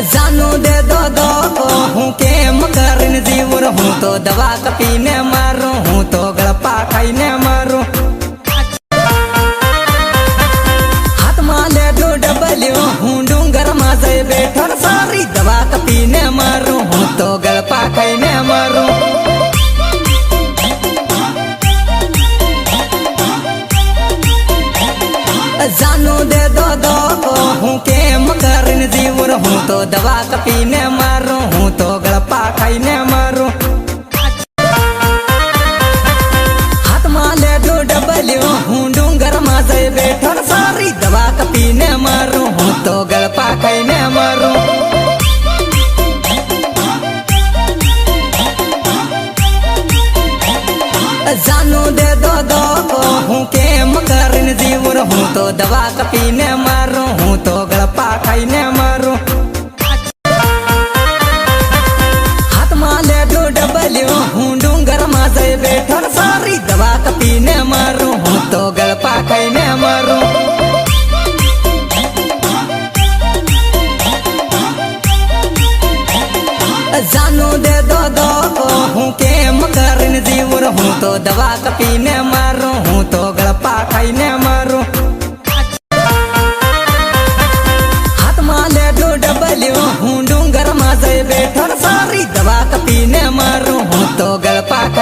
जानू दे दो हूँ के मकरन जीवर हूँ तो दवा कपीने मारू हूँ तो गड़पा खाईने मारू हाथ माले दो डबलियो हूँ डूंगर माजे बैठर सारी दवा कपीने मारू हूँ तो गड़पा खाईने मारू जानू दे दो हूँ के मकरन जीवर हूँ तो दवा कपीने मारू हूँ तो गड़पा खाईने मारू हाथ माले दो डबलियो हूँ डूंगर माजे बैठर सारी दवा कपीने मारू हूँ तो गड़पा खाईने मारू जानू दे दो हूँ के मकरन जीवर हूँ तो दवा कपीने मारू हूँ तो गड़पा खाईने मारू हाथ माले दो डबलियो हूँ डूंगर माजे बैठर सारी दवा कपीने मारू हूँ तो गड़पा खाईने मारू जानू दे दो हूँ के मकरन जीवर हूँ तो दवा कपीने मारू हूँ तो गड़पा खाईने मारू हाथ माले दो डबलियो हूँ डूंगर माजे बैठर सारी दवा कपीने मारू हूँ तो गड़पा खाई